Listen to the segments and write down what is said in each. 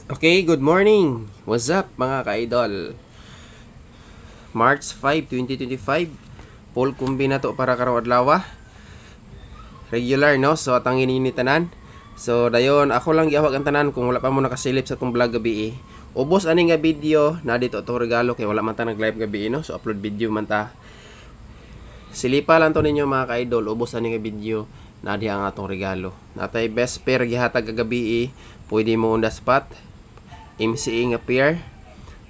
Okay, good morning. What's up mga ka-idol? March 5, 2025. Full kumbi na to para karong adlaw. Regular no, so atang tanan. So dayon ako lang giawag ang tanan kung wala pa mo nakasilip sa tong vlog gabi. Ubos ani nga video na dito to regalo kay wala man ta nag-live gabi no. So upload video man ta. Silipa lang to ninyo mga ka-idol, ubos ani nga video na diha ang atong regalo. Natay best pair gihatag gabi. Pwede mo on the spot. MCA nga pair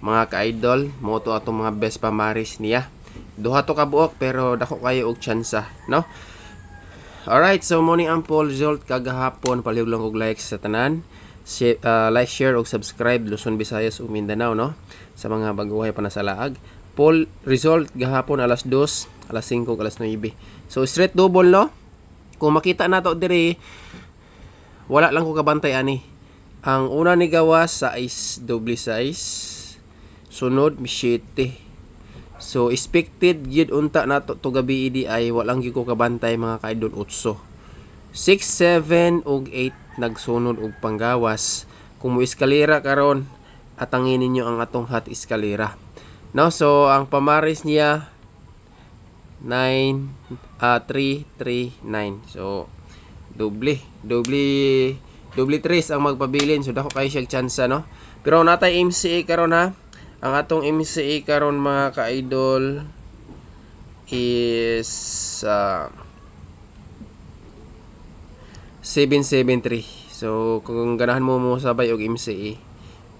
mga ka-idol mo to atong mga best pamaris niya. Duha to ka buok pero dako kayo og tsansa no. Alright, so mo ni ang poll result kagahapon. Palihog lang og like sa tanan, like, share og subscribe Luzon, Visayas ug Mindanao no, sa mga baguhay pa na sa laag. Poll result gahapon alas 2, alas 5 ug alas 9. So straight double no. Kung makita nato diri wala lang ko kabantay ani. Ang una ni gawas sa is double size, sunod 7. So expected gyud unta nato to gabi idi ay walang gyud ko kabantay mga ka-idol 8. 6, 7 ug 8 nagsunod og panggawas. Kung mo eskalera karon atangin ninyo ang atong hot eskalera. No, so ang pamaris niya 9 3 3 9. So double 3 ang magpabilin, so dako kayo siya chance no. Pero natay MCA karon ha. Ang atong MCA karon mga ka-idol is 773. So kung ganahan mo sabay og MCA,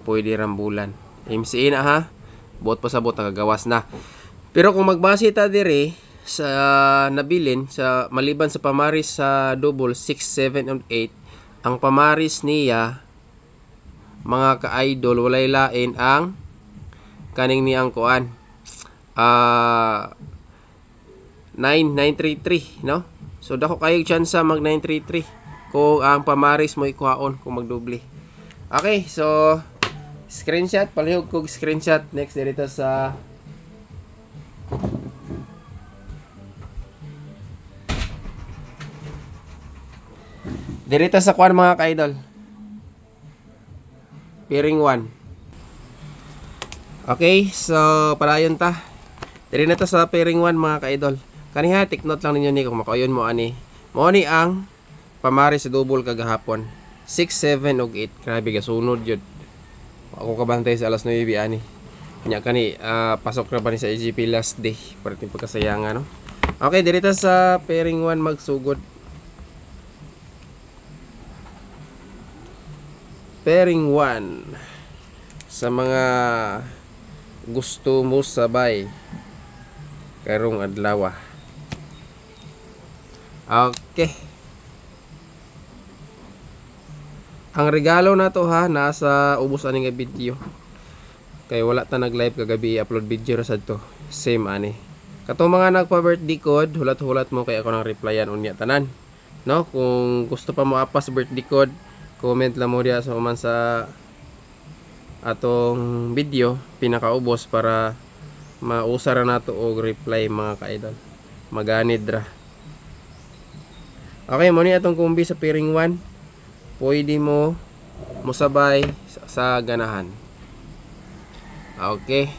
pwede rambulan. MCA na ha. Bot pa sabot nakagawas na. Pero kung magbase ta dire sa nabilin sa maliban sa pamaris sa double 6, 7 and 8, ang pamaris niya mga ka-idol walay lain ang kaning ni ang kuan 9933 no. So dako kayo chance mag 933 kung ang pamaris mo ikuhaon kung magdoble. Okay, so screenshot, palihog kog screenshot next dito sa dirito sa kuan mga ka-idol. Pairing 1. Okay, so padayon ta. Diri na ta sa pairing 1 mga ka-idol. Kaniha take note lang ninyo ni kung makayon mo ani. Mo ni ang pamaris sa double kagahapon. 6, 7 ug 8. Grabe ga sunod jud. Ako kabantay sa alas 9 ani. Nya kani pasok ra ba ni sa EGP last day para tin pagkasayangan no. Okay, diri ta sa pairing 1 magsugod. Pairing 1 sa mga gusto mo sabay karong adlaw. Okay. Ang regalo na to ha nasa ubos ani nga video. Kay wala ta nag-live kagabi, upload video ra sad to. Same ani. Katong mga nagpa-birthday code, hulat-hulat mo kay ako nang replyan unya tanan. No, kung gusto pa mo apas birthday code, comment lang mo diya sa uman sa atong video pinakaubos para mausara nato og reply mga ka-idol. Maganid ra. Okay, mo ni atong kumbi sa pairing 1. Pwede mo musabay sa ganahan. Okay.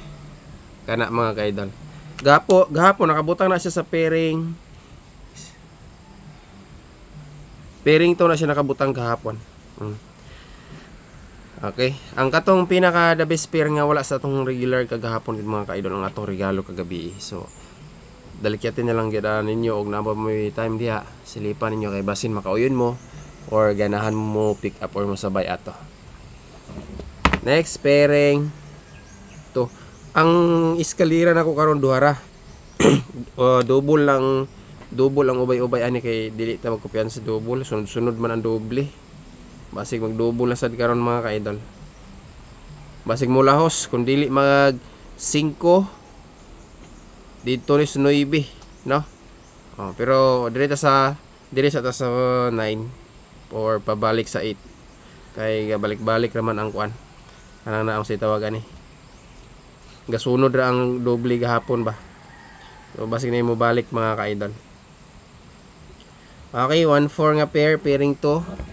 Kana mga ka-idol. Gahapon nakabutang na siya sa pairing. Pairing to na siya nakabutang kahapon. Okay, ang katong pinaka the best pair nga wala sa atong regular kagahapon mga ka-idol ang atong regalo kagabi. So dalikyatin na lang gyud ninyo og naba mo time diha, silipan ninyo kay basin makauyon mo or ganahan mo pick up or mo sabay ato. Next pairing to. Ang eskalera nako karon duhara. Double lang ubay-ubay ani kay dili ta magkopyan sa double, sunod-sunod man ang doble. Basig mag-double na sad karon mga ka-idol. Basig mo lahos kung dili mag 5 dito ni 9 no. Pero diri sa 9 or pabalik sa 8. Kay balik-balik raman ang kuan. Kanang naong si tawagan ni. Gasunod ra ang doble gahapon ba. So basig na mo balik mga ka-idol. Okay, 1-4 nga pair, pairing 2.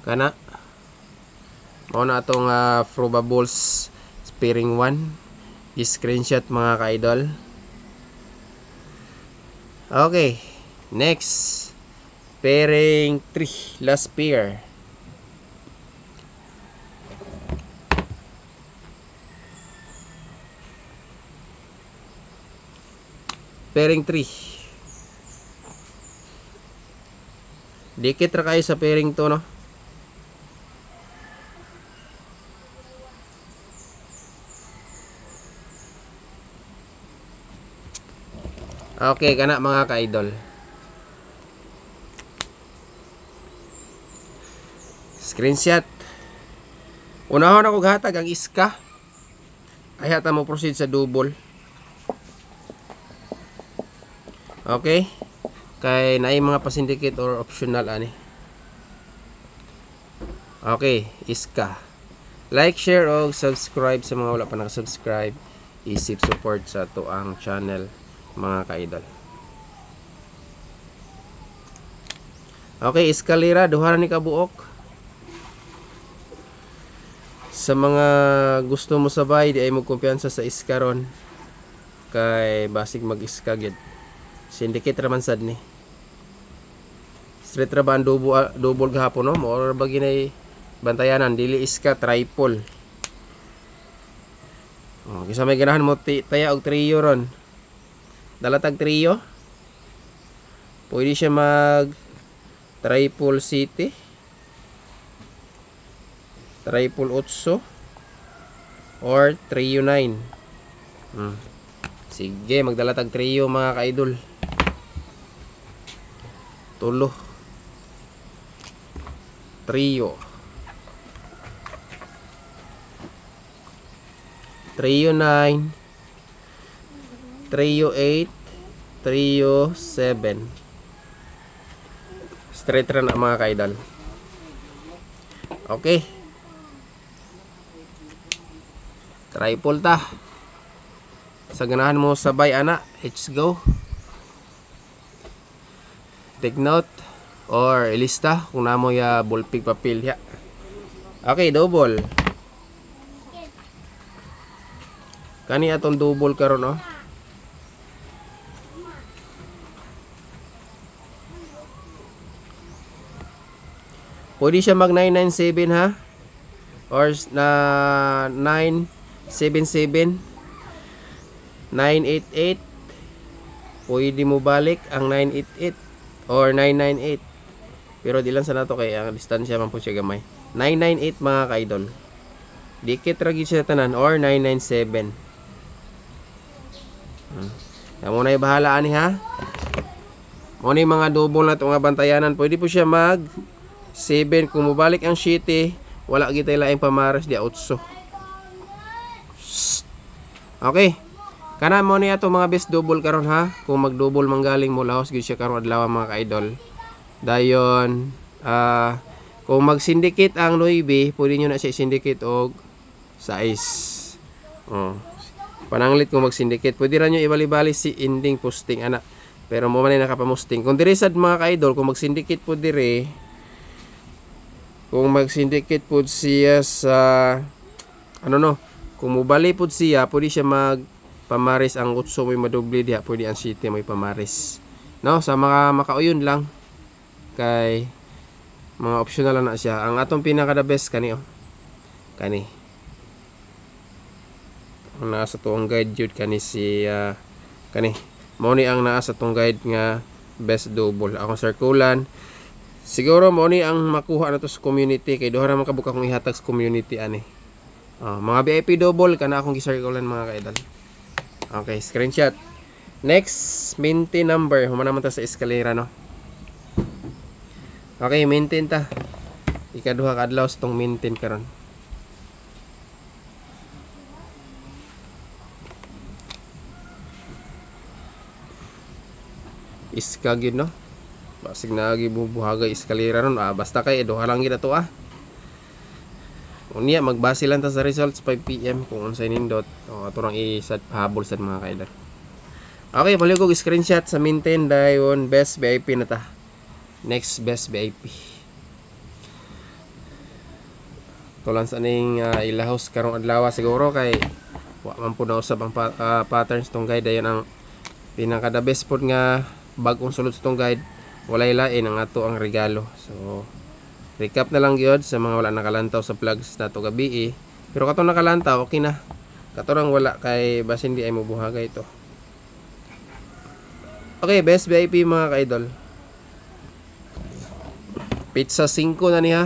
Kana Mao na atong probables pairing 1. I-screenshot mga ka-idol. Okay. Next. Pairing 3. Last pair. Pairing 3. Dikit ra kayo sa pairing to, no? Okay, kana mga ka-idol. Screenshot. Unahon ako gatag ang iska. Ay hata mo proceed sa double. Okay? Kay naay mga pa-syndicate or optional ani. Okay, iska. Like, share o subscribe sa mga wala pa naka-subscribe. Isip support sa tuang channel mga ka-idol. Okay, eskalera duha ni kabuok. Sa mga gusto mo sabay di ay mo kumpiyansa sa iskaron kay basig mag-iska gid. Syndicate raman sad ni. Straight ra ba ang double gahapon no? Or ba ginay bantayanan dili iska triple. Oh, kisa may ganahan mo taya og trio ron. Dalatag trio. Pwede siya mag triple city. Triple 8 or trio 9. Sige, magdalatag trio mga ka-idol. Tulo. Trio. Trio 9. Trio 8. Trio 7. Straight run ang mga ka-idol. Okay. Triple ta. Sa ganahan mo sabay ana. Let's go. Take note or ilista kung namo ya ballpig papel ya. Okay, double. Kani atong double karon no. Pwede siya mag 997 ha. Or na 977 988. Pwede mo balik ang 988 or 998. Pero di lang sa nato kay ang distansya man po siya gamay. 998 mga ka-idol. Dikit ra gid siya tanan or 997. Mo na bahala ani ha. Mo ni mga double na to nga bantayanan. Pwede po siya mag 7 kung mobalik ang 7, wala gid tay laing pamares di 8. Okay. Kana mo ni ato mga best double karon ha. Kung mag-double manggaling mo lahos gyud siya karon adlaw mga ka-idol. Dayon kung mag-syndicate ang 9, pwede nyo na siya syndicate og size. Pananglit kung mag-syndicate, pwede ra nyo ibali-bali si ending posting ana. Pero mo man nakapamusting. Kung dire sad mga ka-idol, kung mag-syndicate po dire, kung mag-syndicate po siya sa kung mobali po siya, pwede siya mag pamaris ang 8 may madoble diha, pwede ang 7 may pamaris. No, sa mga makauyon lang kay mga optional na siya. Ang atong pinaka the best kani kani. Ang nasa tuong guide jud kani si kani. Mao ni ang naa sa tong guide nga best double. Akong circulan. Siguro mo ni ang makuha na to sa community kay duha ra man kabuka kong ihatag sa community ani. Mga VIP double kana akong gisirculan mga kaidol. Okay, screenshot. Next, maintain number. Humana man ta sa eskalera no. Okay, maintain ta. Ikaduha ka adlaw tong maintain karon. Iska gyud no. Basig na gibubuhaga eskalera ron. Basta kay duha lang gid ato Unya magbase lang ta sa results 5 PM kung unsay nindot. Ato rang i-set habol sa mga kaidol. Okay, balik ko screenshot sa maintain dayon best VIP na ta. Next best VIP. Tulan sa ning ilahos karong adlaw siguro kay wa man po na usab ang patterns tong guide. Dayon ang pinaka the best pod nga bag-ong sulod sa tong guide. Walay lain ang ato ang regalo. So recap na lang gyud sa mga wala nakalantaw sa plugs nato gabi pero katong nakalantaw okay na. Katorang wala kay basin di ay mubuhaga ito. Okay, best VIP mga ka-idol. Pizza 5 na niya.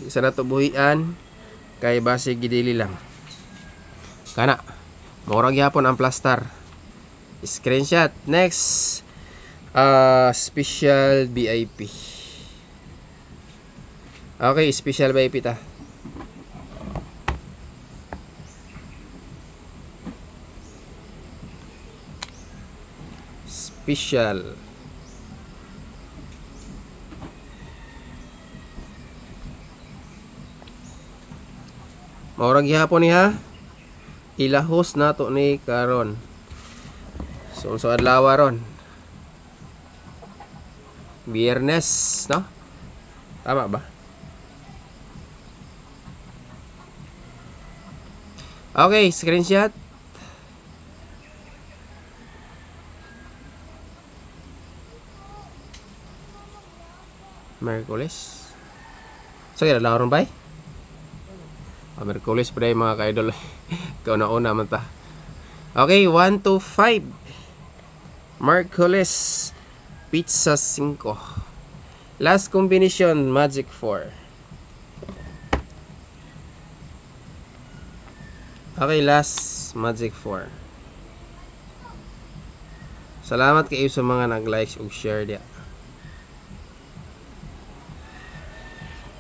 Isa na to buhian kay base gidili lang. Kana. Murag yapon ang plaster. Screenshot. Next. Special VIP. Okay, special VIP ta. Special. Maurag gihapon niya. Ilahos nato ni karon. So adlaw ron. Biyernes, no? Tama ba? Okay, screenshot. Merkulis. So, kaya laro ba? Merkulis pa rin mga ka-idol. Kauna-una man ta. Okay, 1 to 5. Merkulis. Pizza 5. Last combination, Magic 4. Okay, last Magic 4. Salamat kayo sa mga nag-likes ug share dia.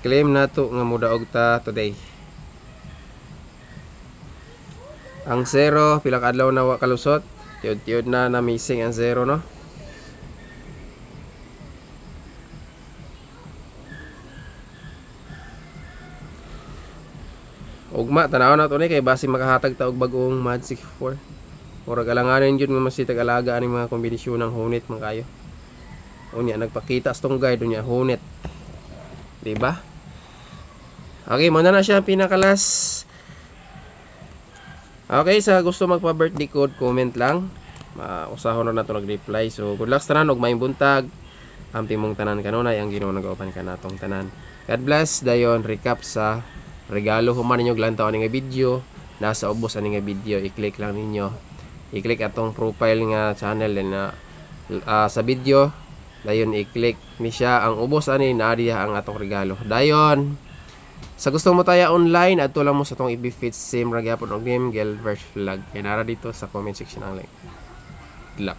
Claim nato nga mudaog ta today. Ang 0 pila ka adlaw na wa kalusot. Tiyod-tiyod na missing ang 0 no. Ugma tanaw na to ni kay basi makahatag ta og bag-ong Magic 4. Ora galanganin jud nga masitag alaga ani mga kombinasyon ng Honit man kayo. Unya nagpakita sa tong guide unya Honit. Di ba? Okay, muna na siya pinakalas. Okay, sa gusto magpa-birthday code, comment lang. Usahon na nato nag-reply. So, good luck sa tanan, og maayong buntag. Ampi mong tanan kanunay, ang Ginoo nag-open ka natong tanan. God bless. Dayon, recap sa regalo. Human ninyo glantaw ani nga video. Nasa ubos ani nga video. I-click lang ninyo. I-click atong profile nga channel na sa video. Dayon, i-click ni siya. Ang ubos ani, naadiya ang atong regalo. Dayon, sa gusto mo tayo online, adto lang mo sa tong i-fit same ra gyapon og name Gelbert Vlog. Kay nara dito sa comment section ang link. Good luck.